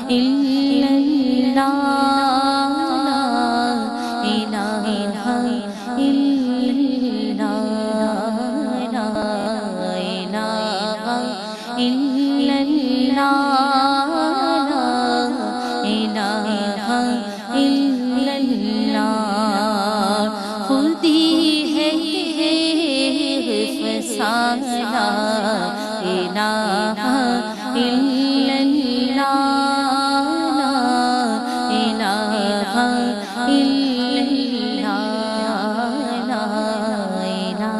إلا الله لا إله إلا الله لا إله إلا الله لا إله إلا الله خودی ہے فسانہ الہ الا اللہ لا الہ الا اللہ لا الہ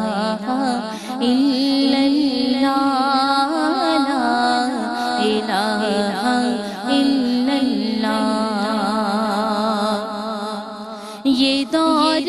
الا اللہ لا الہ الا اللہ یہ دور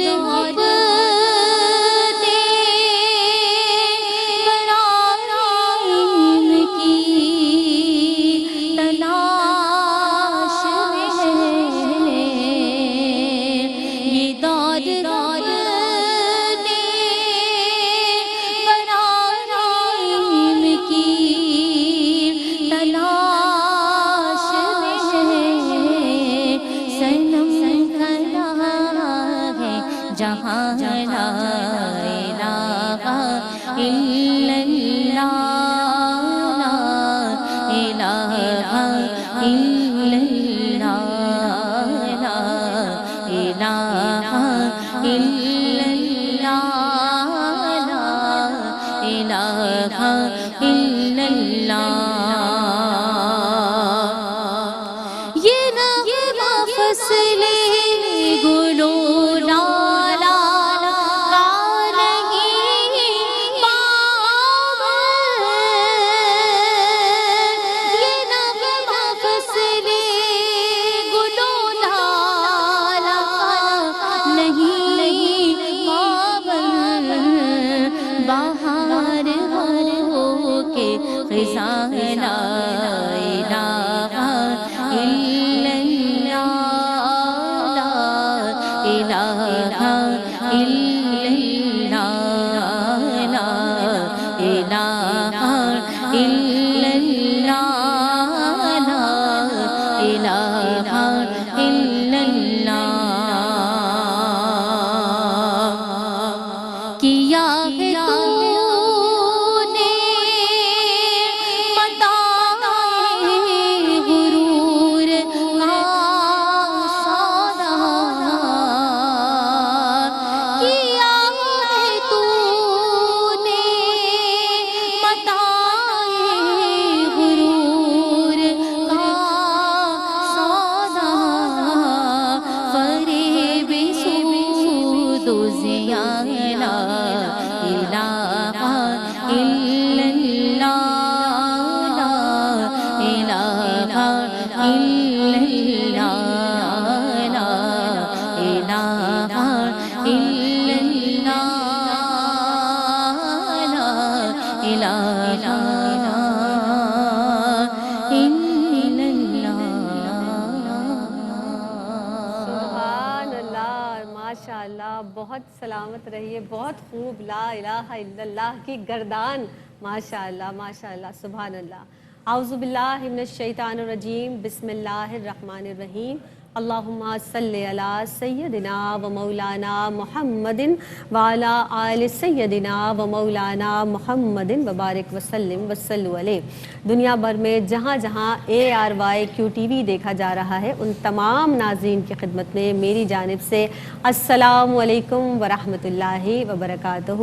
جہاں لا الہ الا اللہ لا الہ الا اللہ لا الہ الا اللہ لا الہ الا اللہ یہ نغمہ فصل گلو بہار ہو کے خزاں لا الہ الا اللہ لا الہ الا اللہ لا الہ الا اللہ لا الہ الا اللہ کیا ماشاءاللہ بہت سلامت رہیے، بہت خوب لا الہ الا اللہ کی گردان، ماشاءاللہ ماشاءاللہ سبحان اللہ۔ اعوذ باللہ من الشیطان الرجیم، بسم اللہ الرحمن الرحیم، اللہم صلی علی سیدنا و مولانا محمد وعلی آل سیدنا و مولانا محمد وبارک وسلم وصلو علیہ۔ دنیا بھر میں جہاں جہاں ARYQ-TV دیکھا جا رہا ہے ان تمام ناظرین کی خدمت میں میری جانب سے السلام علیکم ورحمۃ اللہ وبرکاتہ۔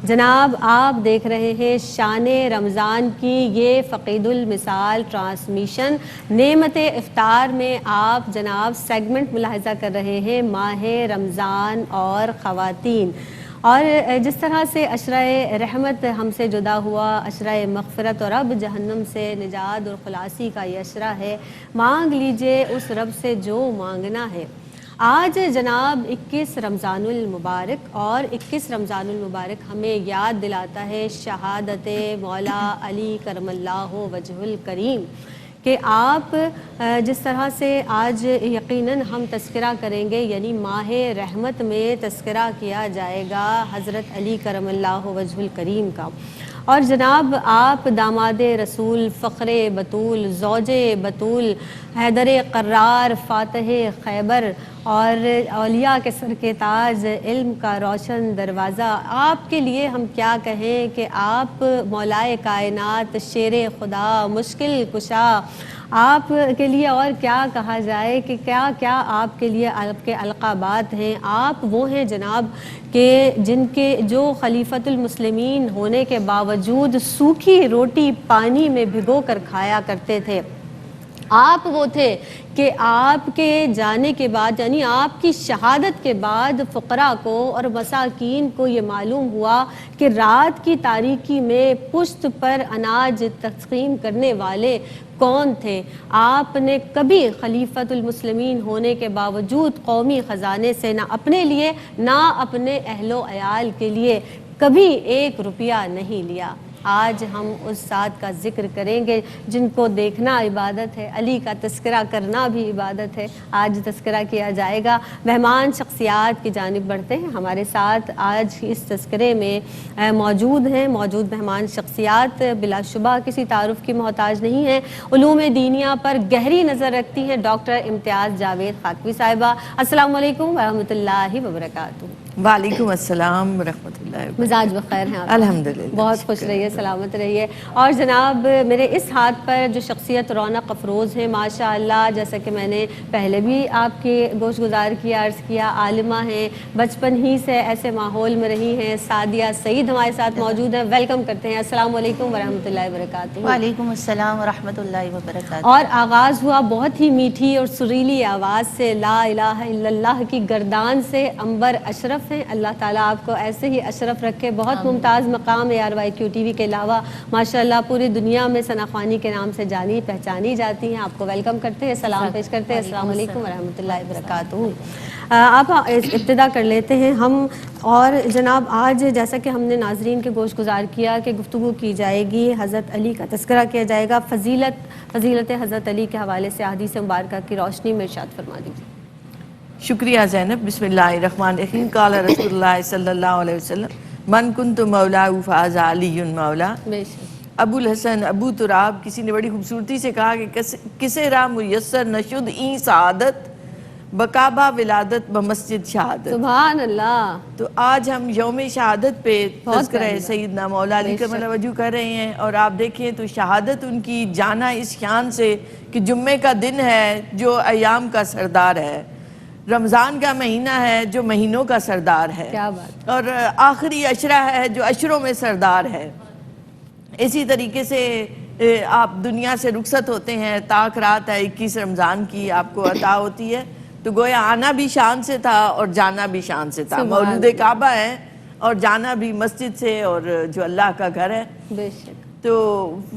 جناب آپ دیکھ رہے ہیں شان رمضان کی یہ فقید المثال ٹرانسمیشن۔ نعمت افطار میں آپ جناب سیگمنٹ ملاحظہ کر رہے ہیں ماہ رمضان اور خواتین، اور جس طرح سے عشرہ رحمت ہم سے جدا ہوا، عشرہ مغفرت اور اب جہنم سے نجات اور خلاصی کا یہ عشرہ ہے، مانگ لیجئے اس رب سے جو مانگنا ہے۔ آج جناب 21 رمضان المبارک، اور 21 رمضان المبارک ہمیں یاد دلاتا ہے شہادت مولا علی کرم اللہ وجہ الکریم، کہ آپ جس طرح سے آج یقیناً ہم تذکرہ کریں گے، یعنی ماہ رحمت میں تذکرہ کیا جائے گا حضرت علی کرم اللہ وجہ الکریم کا، اور جناب آپ داماد رسول، فخر بطول، زوج بطول، حیدر قرار، فاتح خیبر اور اولیاء کے سر کے تاج، علم کا روشن دروازہ، آپ کے لیے ہم کیا کہیں کہ آپ مولائے کائنات، شیر خدا، مشکل کشا، آپ کے لیے اور کیا کہا جائے کہ کیا کیا آپ کے لیے آپ کے القابات ہیں۔ آپ وہ ہیں جناب کہ جن کے جو خلیفۃ المسلمین ہونے کے باوجود سوکھی روٹی پانی میں بھگو کر کھایا کرتے تھے۔ آپ وہ تھے کہ آپ کے جانے کے بعد یعنی آپ کی شہادت کے بعد فقراء کو اور مساکین کو یہ معلوم ہوا کہ رات کی تاریکی میں پشت پر اناج تقسیم کرنے والے کون تھے۔ آپ نے کبھی خلیفۃ المسلمین ہونے کے باوجود قومی خزانے سے نہ اپنے لیے نہ اپنے اہل و عیال کے لیے کبھی 1 روپیہ نہیں لیا۔ آج ہم اس ذات کا ذکر کریں گے جن کو دیکھنا عبادت ہے، علی کا تذکرہ کرنا بھی عبادت ہے۔ آج تذکرہ کیا جائے گا۔ مہمان شخصیات کی جانب بڑھتے ہیں۔ ہمارے ساتھ آج اس تذکرے میں موجود مہمان شخصیات بلا شبہ کسی تعارف کی محتاج نہیں ہیں۔ علوم دینیہ پر گہری نظر رکھتی ہیں ڈاکٹر امتیاز جاوید خاکوی صاحبہ۔ السلام علیکم ورحمۃ اللہ وبرکاتہ۔ وعلیکم السلام ورحمۃ اللہ وبرکاتہ۔ مزاج بخیر ہیں آپ؟ الحمدللہ، بہت خوش رہیے، سلامت رہیے۔ اور جناب میرے اس ہاتھ پر جو شخصیت رونق افروز ہیں ماشاء اللہ، جیسا کہ میں نے پہلے بھی آپ کے گوش گزار کیا، عرض کیا، عالمہ ہیں، بچپن ہی سے ایسے ماحول میں رہی ہیں۔ سعدیہ سعید ہمارے ساتھ موجود ہیں، ویلکم کرتے ہیں۔ السلام علیکم ورحمۃ اللہ وبرکاتہ۔ وعلیکم السلام ورحمۃ اللہ وبرکاتہ۔ اور آغاز ہوا بہت ہی میٹھی اور سریلی آواز سے، لا الہ الا اللہ کی گردان سے۔ عنبر اشرف ہیں، اللہ تعالیٰ آپ کو ایسے ہی اشرف رکھے۔ بہت ممتاز مقام ہے ARYQ TV کے علاوہ ماشاءاللہ پوری دنیا میں ثنا خوانی کے نام سے جانی پہچانی جاتی ہیں۔ آپ کو ویلکم کرتے ہیں، سلام پیش کرتے ہیں۔ السلام علیکم ورحمۃ اللہ وبرکاتہ۔ آپ ابتدا کر لیتے ہیں ہم۔ اور جناب آج جیسا کہ ہم نے ناظرین کے گوش گزار کیا کہ گفتگو کی جائے گی، حضرت علی کا تذکرہ کیا جائے گا، فضیلت حضرت علی کے حوالے سے احادیث مبارکہ کی روشنی میں ارشاد فرما دیجیے۔ شکریہ زینب۔ بسم اللہ الرحمن الرحیم۔ قال رسول اللہ صلی اللہ علیہ وسلم من کنت مولا فہذا علی مولا۔ بے شک۔ ابو الحسن ابو تراب، کسی نے بڑی خوبصورتی سے کہا کہ کسے را میسر نشد این سعادت بکعبہ ولادت بمسجد شہادت۔ سبحان اللہ۔ تو آج ہم یوم شہادت پہ تذکرہ سیدنا مولا علی کرم اللہ وجہ کر رہے ہیں، اور آپ دیکھیں تو شہادت ان کی جانا اس شان سے کہ جمعے کا دن ہے جو ایام کا سردار ہے، رمضان کا مہینہ ہے جو مہینوں کا سردار ہے، کیا بات، اور آخری عشرہ ہے جو عشروں میں سردار ہے۔ اسی طریقے سے آپ دنیا سے رخصت ہوتے ہیں، طاق رات ہے 21 رمضان کی آپ کو عطا ہوتی ہے، تو گویا آنا بھی شان سے تھا اور جانا بھی شان سے تھا۔ مولود کعبہ ہے اور جانا بھی مسجد سے، اور جو اللہ کا گھر ہے۔ بے شک۔ تو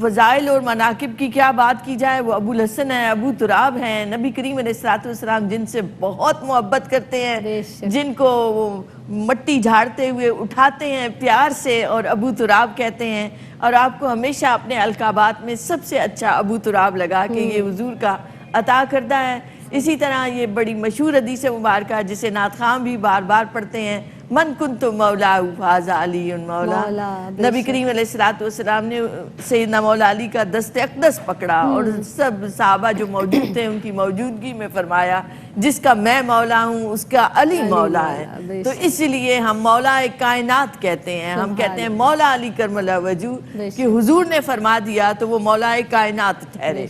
فضائل اور مناقب کی کیا بات کی جائے، وہ ابو الحسن ہیں، ابو تراب ہیں، نبی کریم علیہ السلام جن سے بہت محبت کرتے ہیں، جن کو مٹی جھاڑتے ہوئے اٹھاتے ہیں پیار سے اور ابو تراب کہتے ہیں، اور آپ کو ہمیشہ اپنے القابات میں سب سے اچھا ابو تراب لگا کہ یہ حضور کا عطا کردہ ہے۔ اسی طرح یہ بڑی مشہور حدیث مبارکہ جسے نعت خواں بھی بار بار پڑھتے ہیں، من کنت مولا فہذا علی مولا۔ نبی کریم علیہ السلام نے سیدنا مولا علی کا دست اقدس پکڑا اور سب صحابہ جو موجود تھے ان کی موجودگی میں فرمایا جس کا میں مولا ہوں اس کا علی مولا ہے۔ تو اس لیے ہم مولا کائنات کہتے ہیں، ہم کہتے ہیں مولا علی کرم اللہ وجہ، کہ حضور نے فرما دیا تو وہ مولا کائنات ٹھہرے۔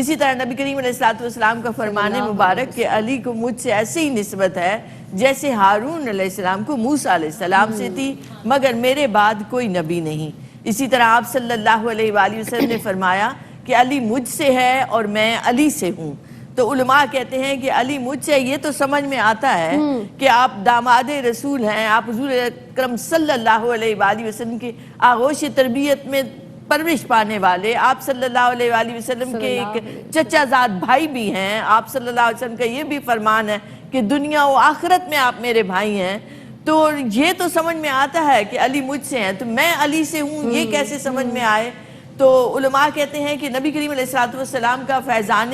اسی طرح نبی کریم علیہ السلام کا فرمان مبارک کہ علی کو مجھ سے ایسی ہی نسبت ہے جیسے ہارون علیہ السلام کو موسیٰ علیہ السلام سے تھی، مگر میرے بعد کوئی نبی نہیں۔ اسی طرح آپ صلی اللہ علیہ وآلہ وسلم نے فرمایا کہ علی مجھ سے ہے اور میں علی سے ہوں۔ تو علماء کہتے ہیں کہ علی مجھ سے، یہ تو سمجھ میں آتا ہے کہ آپ داماد رسول ہیں، آپ حضور اکرم صلی اللہ علیہ وآلہ وسلم کی آغوش تربیت میں پرورش پانے والے، آپ صلی اللہ علیہ وآلہ وسلم کے ایک چچا زاد بھائی بھی ہیں۔ آپ صلی اللہ علیہ وسلم کا یہ بھی فرمان ہے کہ دنیا و آخرت میں آپ میرے بھائی ہیں۔ تو یہ تو سمجھ میں آتا ہے کہ علی مجھ سے ہیں، تو میں علی سے ہوں، یہ کیسے سمجھ میں آئے؟ تو علماء کہتے ہیں کہ نبی کریم علیہ السلام کا فیضان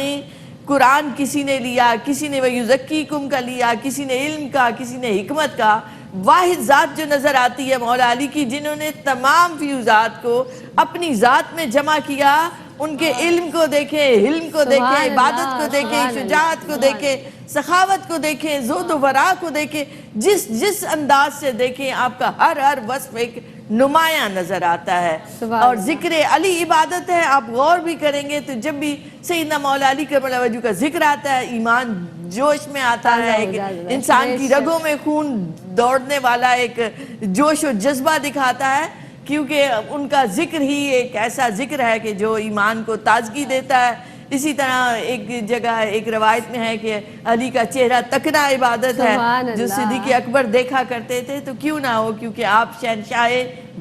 قرآن کسی نے لیا، کسی نے وَيُزَكِّيكُمْ کا لیا، کسی نے علم کا، کسی نے حکمت کا۔ واحد ذات جو نظر آتی ہے مولا علی کی، جنہوں نے تمام فیوزات کو اپنی ذات میں جمع کیا. ان کے علم کو دیکھیں، حلم کو دیکھیں، عبادت کو دیکھیں، شجاعت کو دیکھیں، سخاوت کو دیکھیں، زہد و ورع کو دیکھیں. جس انداز سے دیکھیں آپ کا ہر وصف ایک نمایاں نظر آتا ہے. اور ذکر علی عبادت ہے. آپ غور بھی کریں گے تو جب بھی سیدنا مولا علی کرم اللہ وجہہ کا ذکر آتا ہے ایمان جوش میں آتا ہے. ایک انسان کی رگوں میں خون دوڑنے والا ایک جوش و جذبہ دکھاتا ہے، کیونکہ ان کا ذکر ہی ایک ایسا ذکر ہے کہ جو ایمان کو تازگی دیتا ہے. اسی طرح ایک جگہ ایک روایت میں ہے کہ علی کا چہرہ تکنا عبادت ہے. جو صدیق اکبر دیکھا کرتے تھے تو کیوں نہ ہو، کیونکہ آپ شہنشاہ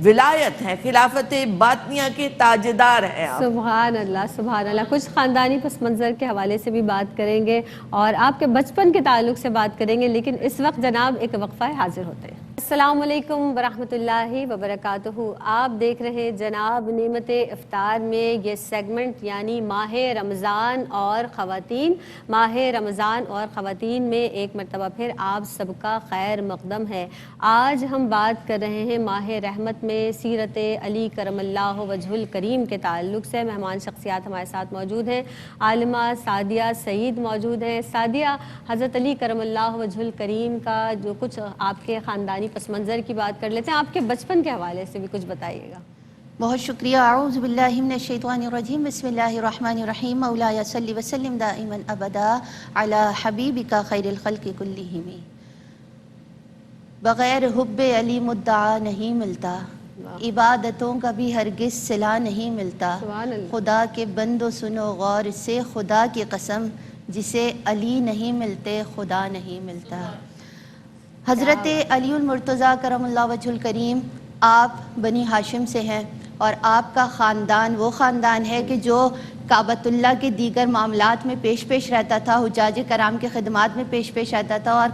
ولایت ہیں، خلافت باطنیہ کے تاجدار ہیں آپ. سبحان اللہ سبحان اللہ. کچھ خاندانی پس منظر کے حوالے سے بھی بات کریں گے اور آپ کے بچپن کے تعلق سے بات کریں گے، لیکن اس وقت جناب ایک وقفہ حاضر ہوتے ہیں. السلام علیکم ورحمۃ اللہ وبرکاتہ. آپ دیکھ رہے ہیں جناب نعمت افطار میں یہ سیگمنٹ، یعنی ماہ رمضان اور خواتین. ماہ رمضان اور خواتین میں ایک مرتبہ پھر آپ سب کا خیر مقدم ہے. آج ہم بات کر رہے ہیں ماہ رحمت میں سیرت علی کرم اللہ وجہ الکریم کے تعلق سے. مہمان شخصیات ہمارے ساتھ موجود ہیں. عالمہ سعدیہ سعید موجود ہیں. سعدیہ، حضرت علی کرم اللہ وجہ الکریم کا جو کچھ آپ کے خاندانی پس منظر کی بات کر لیتے ہیں، آپ کے بچپن کے حوالے سے بھی کچھ بتائیے گا. بہت شکریہ. اعوذ باللہ من الشیطان الرجیم. بسم اللہ الرحمن الرحیم. مولایا صلی وسلم دائما ابدا علی حبیبک خیر الخلق کلہم. بغیر حب علی مدعا نہیں ملتا، عبادتوں کا بھی ہرگز صلہ نہیں ملتا. خدا کے بندو سنو غور سے، خدا کی قسم جسے علی نہیں ملتے خدا نہیں ملتا. حضرت علی المرتضیٰ کرم اللہ وجہ الکریم، آپ بنی ہاشم سے ہیں اور آپ کا خاندان وہ خاندان ہے کہ جو کعبۃ اللہ کے دیگر معاملات میں پیش رہتا تھا، حجاج کرام کے خدمات میں پیش رہتا تھا، اور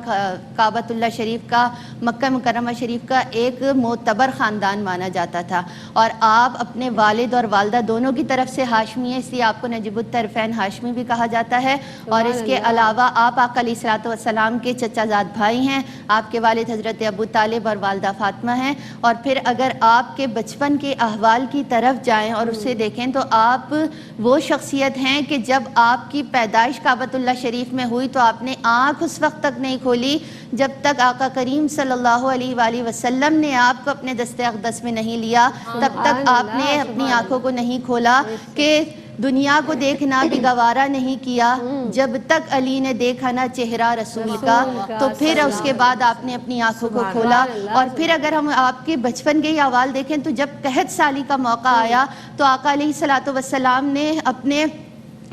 کعبۃ اللہ شریف کا، مکہ مکرمہ شریف کا ایک معتبر خاندان مانا جاتا تھا. اور آپ اپنے والد اور والدہ دونوں کی طرف سے ہاشمی ہیں، اس لیے آپ کو نجیب الطرفین ہاشمی بھی کہا جاتا ہے. اور اس کے علاوہ آپ آقا علیہ الصلوۃ والسلام کے چچا زاد بھائی ہیں. آپ کے والد حضرت ابو طالب اور والدہ فاطمہ ہیں. اور پھر اگر آپ کے بچپن کے احوال کی طرف جائیں اور اسے دیکھیں تو آپ وہ شخصیت ہیں کہ جب آپ کی پیدائش کعبۃ اللہ شریف میں ہوئی تو آپ نے آنکھ اس وقت تک نہیں کھولی جب تک آقا کریم صلی اللہ علیہ وآلہ وسلم نے آپ کو اپنے دست اقدس میں نہیں لیا، تب تک آپ نے اپنی آنکھوں کو نہیں کھولا کہ دنیا کو دیکھنا بھی گوارا نہیں کیا جب تک علی نے دیکھا نہ چہرہ رسول کا. تو پھر اس کے بعد آپ نے اپنی آنکھوں کو کھولا. اور پھر اگر ہم آپ کے بچپن کے احوال دیکھیں تو جب قحط سالی کا موقع آیا تو آقا علیہ الصلوۃ والسلام نے اپنے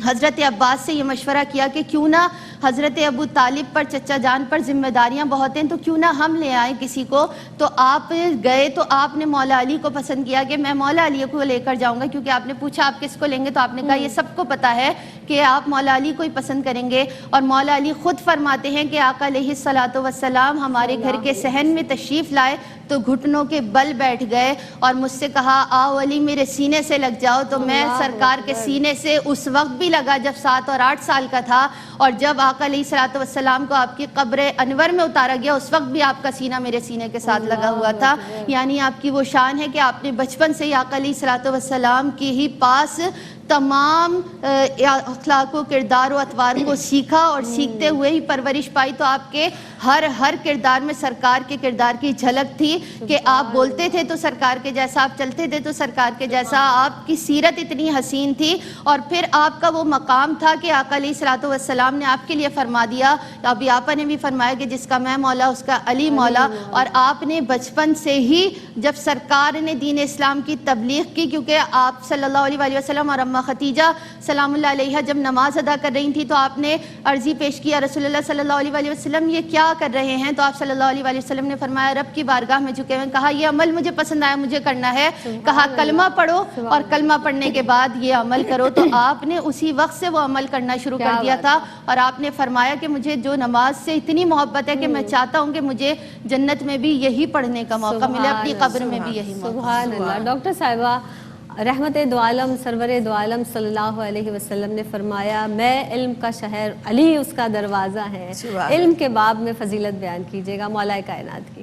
حضرت عباس سے یہ مشورہ کیا کہ کیوں نہ حضرت ابو طالب پر، چچا جان پر ذمہ داریاں بہت ہیں، تو کیوں نہ ہم لے آئیں کسی کو. تو آپ گئے تو آپ نے مولا علی کو پسند کیا کہ میں مولا علی کو لے کر جاؤں گا، کیونکہ آپ نے پوچھا آپ کس کو لیں گے تو آپ نے کہا یہ سب کو پتہ ہے کہ آپ مولا علی کو ہی پسند کریں گے. اور مولا علی خود فرماتے ہیں کہ آقا علیہ الصلوۃ والسلام ہمارے گھر کے صحن میں تشریف لائے تو گھٹنوں کے بل بیٹھ گئے اور مجھ سے کہا آؤ علی میرے سینے سے لگ جاؤ. تو میں سرکار کے سینے سے اس وقت بھی لگا جب 7 اور 8 سال کا تھا، اور جب آقا علیہ الصلوۃ والسلام کو آپ کی قبر انور میں اتارا گیا اس وقت بھی آپ کا سینہ میرے سینے کے ساتھ لگا ہوا تھا. یعنی آپ کی وہ شان ہے کہ آپ نے بچپن سے ہی آقا علیہ الصلوۃ والسلام کی ہی پاس تمام اخلاق و کردار و اطوار کو سیکھا اور سیکھتے ہوئے ہی پرورش پائی. تو آپ کے ہر کردار میں سرکار کے کردار کی جھلک تھی کہ آپ بولتے تھے تو سرکار کے جیسا، آپ چلتے تھے تو سرکار کے جیسا. آپ کی سیرت اتنی حسین تھی. اور پھر آپ کا وہ مقام تھا کہ آقا علیہ الصلوۃ والسلام نے آپ کے لیے فرما دیا، ابھی آپا نے بھی فرمایا کہ جس کا میں مولا اس کا علی مولا. اور آپ نے بچپن سے ہی جب سرکار نے دین اسلام کی تبلیغ کی، کیونکہ آپ صلی اللہ علیہ وآلہ وسلم اور اماں ختیجہ سلام اللہ علیہا جب نماز ادا کر رہی تھی تو آپ نے عرضی پیش کیا رسول اللہ صلی اللہ علیہ وآلہ وسلم یہ کیا کر رہے ہیں؟ تو آپ صلی اللہ علیہ وآلہ وسلم نے فرمایا رب کی بارگاہ میں جھکے ہوئے. کہا یہ عمل مجھے پسند آیا، مجھے کرنا ہے. کہا کلمہ پڑھو اور کلمہ پڑھنے کے بعد یہ عمل کرو. تو آپ نے اسی وقت سے وہ عمل کرنا شروع کر دیا تھا. اور آپ نے فرمایا کہ مجھے جو نماز سے اتنی محبت ہے کہ میں چاہتا ہوں کہ مجھے جنت میں بھی یہی پڑھنے کا موقع ملے، اپنی قبر میں بھی یہی موقع. سبحان اللہ. ڈاکٹر صاحبہ، رحمت دو عالم سرور دو عالم صلی اللہ علیہ وسلم نے فرمایا میں علم کا شہر، علی اس کا دروازہ ہے. علم کے باب میں فضیلت بیان کیجیے گا مولا کائنات کی.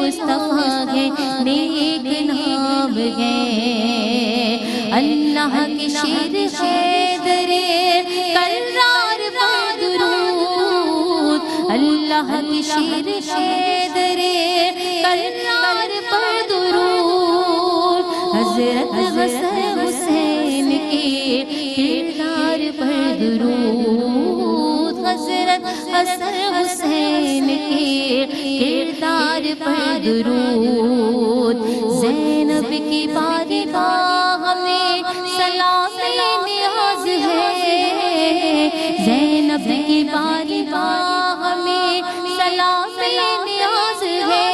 مصطفیٰ ہے، نیک نام ہے۔ اللہ کے شیر حیدر کرار پر درود، اللہ کے شیر حیدر کرار پر درود، حضرت حسن حسین کے کردار پر درود، حضرت حسن حسین کے کردار پر درود۔ زینب کی بارگاہ میں سلام نیاز ہے، زینب کی بارگاہ میں سلام نیاز ہے،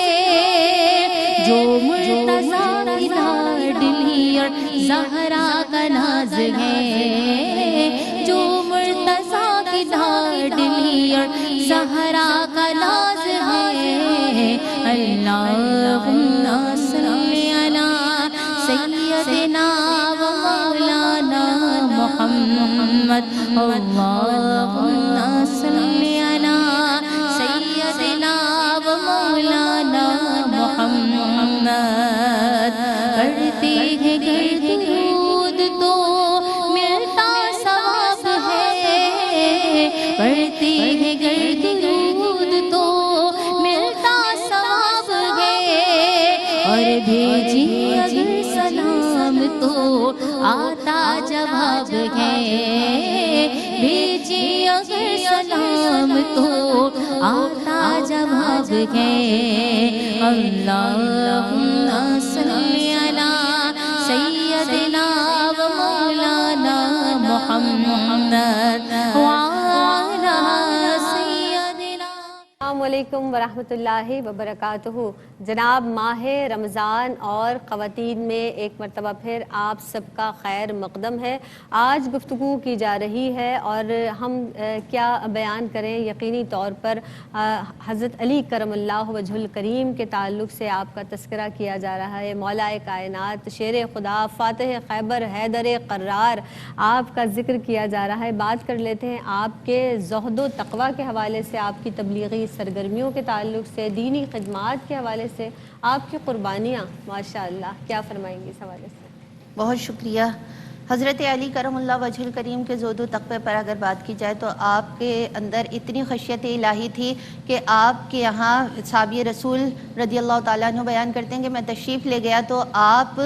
جو مرتضیٰ کی لاڈلی اور زہرا کا ناز ہے، جو مرتضیٰ کی لاڈلی اور زہرا کا ناز ہے۔ اللہم صلی علی سیدنا و مولانا محمد، اللہم صلی علی سیدنا و مولانا محمد۔ پڑھتے ہیں گر درود تو ملتا ثواب ہے، پڑھتے ہیں گر درود تو ملتا ثواب ہے، اور بھیجی اگر سلام تو آتا جواب ہے، بھیجی اگر سلام تو آتا جواب ہے۔ اللہم صلی علی سیدنا و مولانا محمد وعلی سیدنا۔ السلام علیکم ورحمۃ اللہ وبرکاتہ۔ جناب ماہ رمضان اور خواتین میں ایک مرتبہ پھر آپ سب کا خیر مقدم ہے۔ آج گفتگو کی جا رہی ہے اور ہم کیا بیان کریں، یقینی طور پر حضرت علی کرم اللہ وجہ الکریم کے تعلق سے آپ کا تذکرہ کیا جا رہا ہے۔ مولا کائنات، شیر خدا، فاتح خیبر، حیدر قرار، آپ کا ذکر کیا جا رہا ہے۔ بات کر لیتے ہیں آپ کے زہد و تقویٰ کے حوالے سے، آپ کی تبلیغی سرگرمیوں کے تعلق سے، دینی خدمات کے حوالے سے، آپ کی قربانیاں ماشاءاللہ، کیا فرمائیں گی اس حوالے سے؟ بہت شکریہ۔ حضرت علی کرم اللہ وجہ الکریم کے زہد و تقوی پر اگر بات کی جائے تو آپ کے اندر اتنی خشیت الہی تھی کہ آپ کے یہاں صحابی رسول رضی اللہ تعالیٰ عنہ بیان کرتے ہیں کہ میں تشریف لے گیا تو آپ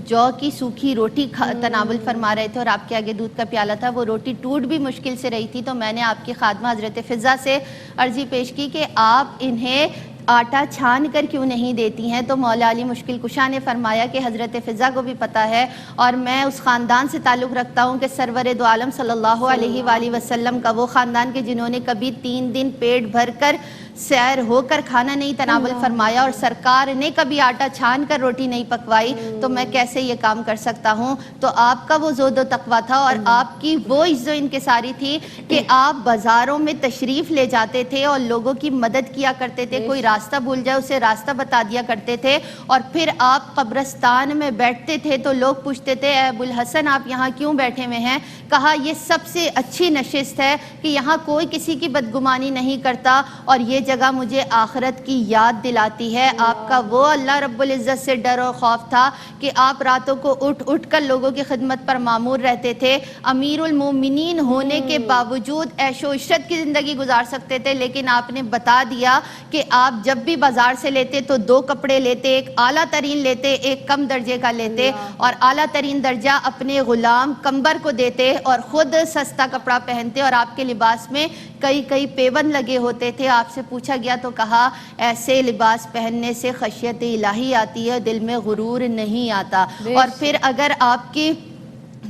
جو کی سوکھی روٹی تناول فرما رہے تھے اور آپ کے آگے دودھ کا پیالہ تھا، وہ روٹی ٹوٹ بھی مشکل سے رہی تھی، تو میں نے آپ کی خادمہ حضرت فضہ سے عرضی پیش کی کہ آپ انہیں آٹا چھان کر کیوں نہیں دیتی ہیں، تو مولا علی مشکل کشا نے فرمایا کہ حضرت فضہ کو بھی پتہ ہے اور میں اس خاندان سے تعلق رکھتا ہوں کہ سرور دو عالم صلی اللہ علیہ وآلہ وسلم کا وہ خاندان کے جنہوں نے کبھی 3 دن پیٹ بھر کر سیر ہو کر کھانا نہیں تناول فرمایا اور سرکار نے کبھی آٹا چھان کر روٹی نہیں پکوائی، تو میں کیسے یہ کام کر سکتا ہوں۔ تو آپ کا وہ زہد و تقویٰ تھا اور آپ کی وہ عزت و انکساری تھی کہ آپ بازاروں میں تشریف لے جاتے تھے اور لوگوں کی مدد کیا کرتے تھے، کوئی راستہ بھول جائے اسے راستہ بتا دیا کرتے تھے، اور پھر آپ قبرستان میں بیٹھتے تھے تو لوگ پوچھتے تھے اے ابو الحسن آپ یہاں کیوں بیٹھے ہوئے ہیں؟ کہا یہ سب سے اچھی نشست ہے کہ یہاں کوئی کسی کی بدگمانی نہیں کرتا اور یہ جگہ مجھے آخرت کی یاد دلاتی ہے۔ آپ کا وہ اللہ رب العزت سے ڈر اور خوف تھا کہ آپ راتوں کو اٹھ اٹھ کر لوگوں کی خدمت پر معمور رہتے تھے، امیر المومنین ہونے کے باوجود عیش و عشرت کی زندگی گزار سکتے تھے، لیکن آپ نے بتا دیا کہ آپ جب بھی بازار سے لیتے تو 2 کپڑے لیتے، ایک اعلیٰ ترین لیتے، ایک کم درجے کا لیتے، اور اعلیٰ ترین درجہ اپنے غلام قمبر کو دیتے اور خود سستا کپڑا پہنتے، اور آپ کے لباس میں کئی پیون لگے ہوتے تھے۔ آپ سے پوچھا گیا تو کہا ایسے لباس پہننے سے خشیت الہی آتی ہے، دل میں غرور نہیں آتا۔ اور پھر اگر آپ کی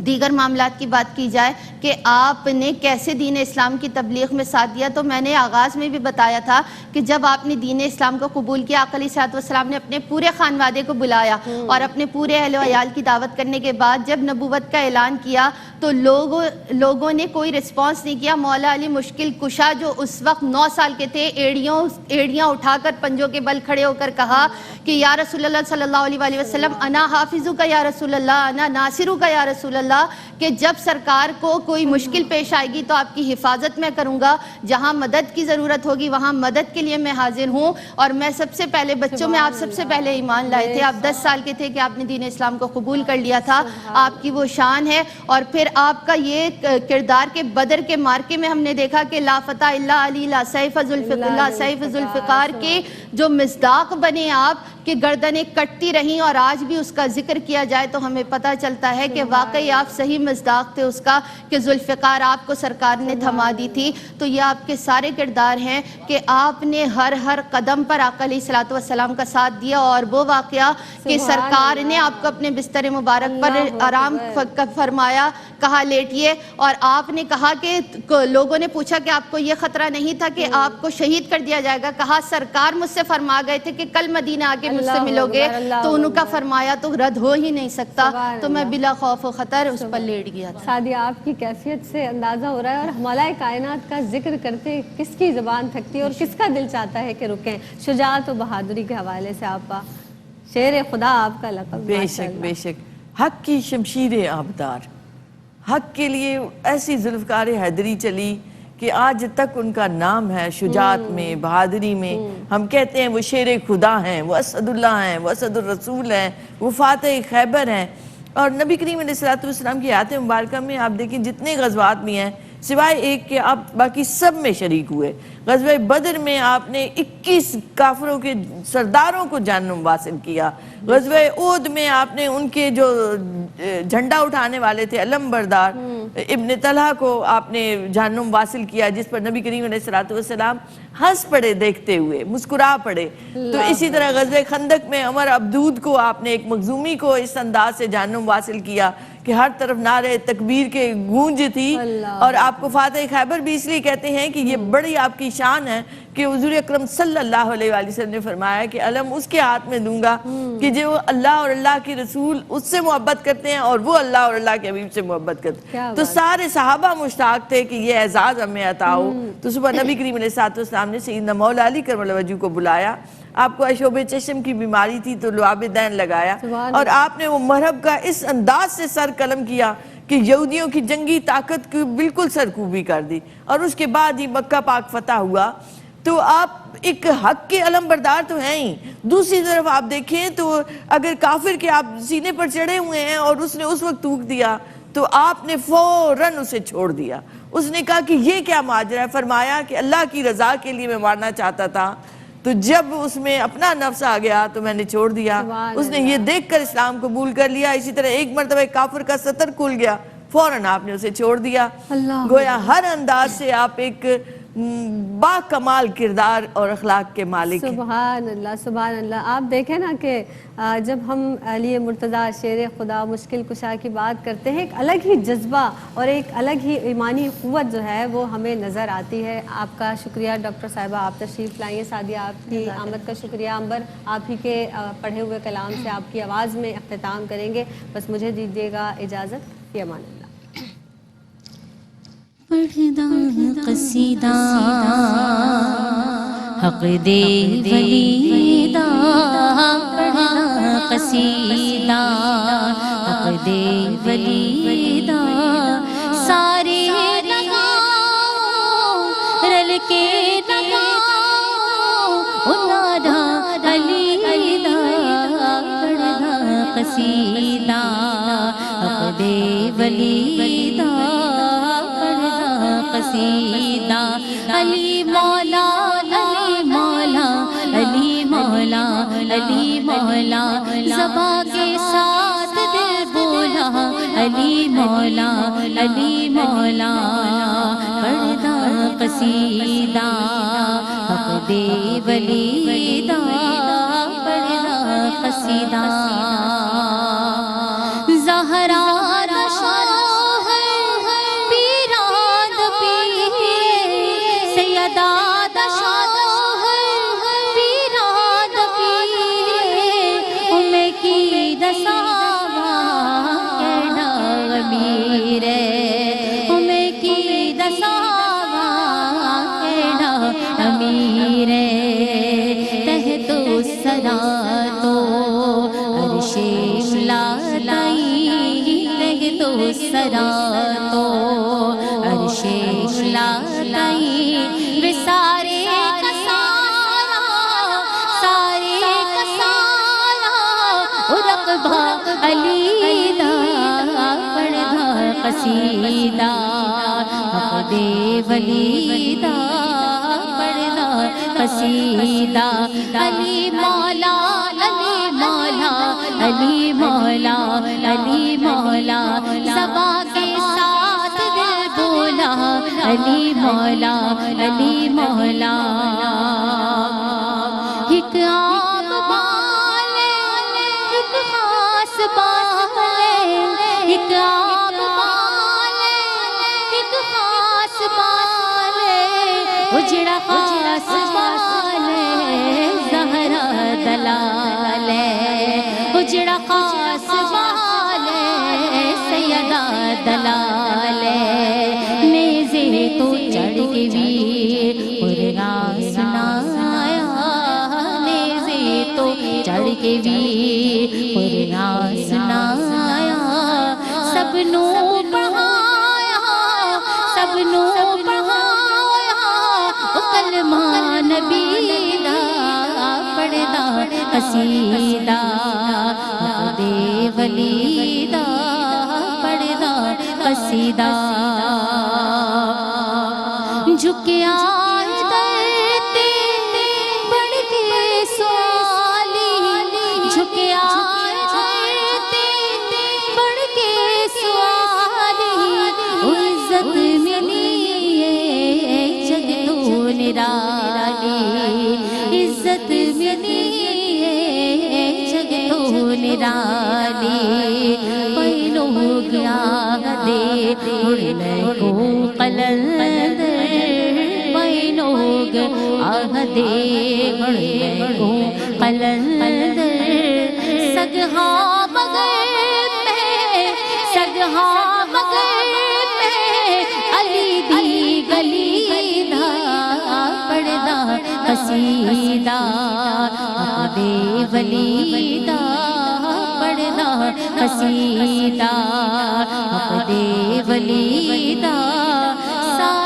دیگر معاملات کی بات کی جائے کہ آپ نے کیسے دین اسلام کی تبلیغ میں ساتھ دیا، تو میں نے آغاز میں بھی بتایا تھا کہ جب آپ نے دین اسلام کو قبول کیا، آقا علیہ الصلوۃ والسلام نے اپنے پورے خانوادے کو بلایا اور اپنے پورے اہل و عیال کی دعوت کرنے کے بعد جب نبوت کا اعلان کیا تو لوگوں نے کوئی رسپانس نہیں کیا۔ مولا علی مشکل کشا جو اس وقت 9 سال کے تھے، ایڑیاں اٹھا کر پنجوں کے بل کھڑے ہو کر کہا کہ یا رسول اللہ صلی اللہ علیہ وآلہ وسلم انا حافظو کا یا رسول اللہ، انا ناصرو کا یا رسول اللہ، انشاءاللہ کہ جب سرکار کو کوئی مشکل پیش آئے گی تو آپ کی حفاظت میں کروں گا، جہاں مدد کی ضرورت ہوگی وہاں مدد کے لیے میں حاضر ہوں۔ اور میں سب سے پہلے بچوں میں آپ سب سے پہلے ایمان لائے تھے، آپ 10 سال کے تھے کہ آپ نے دین اسلام کو قبول کر لیا تھا، آپ کی وہ شان ہے۔ اور پھر آپ کا یہ کردار کہ بدر کے مارکے میں ہم نے دیکھا کہ لا فتح الا علی لا سیف ذوالفقار کے جو مصداق بنے آپ کہ گردنیں کٹتی رہیں، اور آج بھی اس کا ذکر کیا جائے تو ہمیں پتہ چلتا ہے کہ واقعی آپ صحیح مصداق تھے اس کا کہ ذوالفقار آپ کو سرکار نے تھما دی تھی۔ تو یہ آپ کے سارے کردار ہیں کہ آپ نے ہر قدم پر آقا علیہ الصلوۃ والسلام کا ساتھ دیا، اور وہ واقعہ کہ سرکار نے آپ کو اپنے بستر مبارک پر آرام فرمایا، کہا لیٹیے، اور آپ نے کہا کہ لوگوں نے پوچھا کہ آپ کو یہ خطرہ نہیں تھا کہ آپ کو شہید کر دیا جائے گا، کہا سرکار مجھ سے فرما گئے تھے کہ کل مدینہ آ کے مجھ سے ملو گے، تو ان کا فرمایا تو رد ہو ہی نہیں سکتا، تو میں بلا خوف و خطر اس پر لیٹ گیا تھا۔ سعدیہ آپ کی کیفیت سے اندازہ ہو رہا ہے، اور ہمالۂ کائنات کا ذکر کرتے کس کی زبان تھکتی ہے اور کس کا دل چاہتا ہے کہ رکیں۔ شجاعت و بہادری کے حوالے سے آپا شیر خدا آپ کا لقب۔ بے شک بے شک، حق کی شمشیر آبدار، حق کے لیے ایسی ذوالفقار حیدری چلی کہ آج تک ان کا نام ہے شجاعت میں، بہادری میں۔ ہم کہتے ہیں وہ شیر خدا ہیں، وہ اسد اللہ ہیں، وہ اسد الرسول ہیں، وہ فاتح خیبر ہیں۔ اور نبی کریم علیہ السلام کی آیت مبارکہ میں آپ دیکھیں جتنے غزوات بھی ہیں سوائے ایک کہ آپ باقی سب میں شریک ہوئے۔ غزوہ بدر میں آپ نے 21 کافروں کے سرداروں کو جہنم واصل کیا۔ غزوہ احد میں آپ نے ان کے جو جھنڈا اٹھانے والے تھے علم بردار ابن طلحہ کو آپ نے جہنم واصل کیا، جس پر نبی کریم علیہ السلام ہنس پڑے دیکھتے ہوئے، مسکرا پڑے۔ تو اسی طرح غزوہ خندق میں عمر عبدود کو آپ نے ایک مخزومی کو اس انداز سے جہنم واصل کیا کہ ہر طرف نعرے تکبیر کے گونج تھی۔ اور آپ کو فاتح خیبر بھی اس لیے کہتے ہیں کہ یہ بڑی آپ کی شان ہے کہ حضور اکرم صلی اللہ علیہ وآلہ وسلم نے فرمایا کہ علم اس کے ہاتھ میں دوں گا کہ جو اللہ اور اللہ کے رسول اس سے محبت کرتے ہیں اور وہ اللہ اور اللہ کے حبیب سے محبت کرتے ہیں۔ تو سارے صحابہ مشتاق تھے کہ یہ اعزاز ہمیں عطا ہو۔ تو صبح نبی کریم علیہ السلام نے سیدنا مولا علی کرم اللہ وجہہ کو بلایا، آپ کو اشوب چشم کی بیماری تھی تو لعاب دین لگایا، اور آپ نے وہ مرہب کا اس انداز سے سر قلم کیا کہ یہودیوں کی جنگی طاقت کو بالکل سرکوبی کر دی۔ اور اس کے بعد ہی مکہ پاک فتح ہوا۔ تو آپ ایک حق کے علم بردار تو ہیں ہی، دوسری طرف آپ دیکھیں تو اگر کافر کے آپ سینے پر چڑھے ہوئے ہیں اور اس نے اس وقت تھوک دیا تو آپ نے فوراً اسے چھوڑ دیا۔ اس نے کہا کہ یہ کیا ماجرا ہے؟ فرمایا کہ اللہ کی رضا کے لیے میں مارنا چاہتا تھا، تو جب اس میں اپنا نفس آ گیا تو میں نے چھوڑ دیا۔ اس نے یہ دیکھ کر اسلام قبول کر لیا۔ اسی طرح ایک مرتبہ کافر کا سطر کھل گیا، فوراً آپ نے اسے چھوڑ دیا۔ گویا ہر انداز سے آپ ایک با کمال کردار اور اخلاق کے مالک ہیں۔ سبحان اللہ سبحان اللہ۔ آپ دیکھیں نا کہ جب ہم علی مرتضیٰ شیر خدا مشکل کشا کی بات کرتے ہیں، ایک الگ ہی جذبہ اور ایک الگ ہی ایمانی قوت جو ہے وہ ہمیں نظر آتی ہے۔ آپ کا شکریہ ڈاکٹر صاحبہ، آپ تشریف لائیں۔ سعدیہ آپ کی آمد کا شکریہ۔ عنبر آپ ہی کے پڑھے ہوئے کلام سے آپ کی آواز میں اختتام کریں گے۔ بس مجھے دیجیے گا اجازت، فی امان اللہ۔ پڑھدا قصیدہ حق دے ولی دا، پڑھدا قصیدہ حق دے ولی دا، سارے لگاؤ رل کے لگاؤ انہاں دا علی دا، پڑھدا قصیدہ حق دے ولی دا، قصیدہ علی مولا علی مولا علی مولا علی مولا، زباں کے ساتھ دل بولا علی مولا علی مولا، پڑھدا قصیدہ حق دے ولی دا، پڑھدا قصیدہ زہرا سرا تو عرش اولا تئی وے سارے کا سارا سارے کا سارا رقبہ علی دا پڑھا قصیدہ حق دے ولی دا پڑھا قصیدہ علی مولا علی مولا علی مولا علی مولا زباں کے ساتھ دل بولا علی مولا علی مولا ایک عام بالے ایک خاص بالے ایک عام بالے ایک خاص بالے اجڑا خاص بالے زہرا دلالے اجڑا خاص بالے سیدہ دلالے نیزے تو چڑھ کے بھی قرآن سنایا نیزے تو چڑھ کے بھی قرآن سنایا سب نو پڑھایا سب نو پڑھایا کلمہ نبی دا پڑھدا قصیدہ حق دے ولی دا پڑھدا قصیدہ جھکیا درتے بڑھ کے سوالی جھکیا درتے بڑھ کے سوالی عزت ملی ہے جگ تو نرالی عزت ملی ہے جگ تو نرالی کوئی لوگ آگے اڑنے کو قلندر کوئی لوگ آگے اڑنے کو قلندر سگہا مگر میں سگہا مگر میں علی دی گلی دا پڑھدا قصیدہ حق دے ولی دا پڑھدا قصیدہ حق دے ولی دا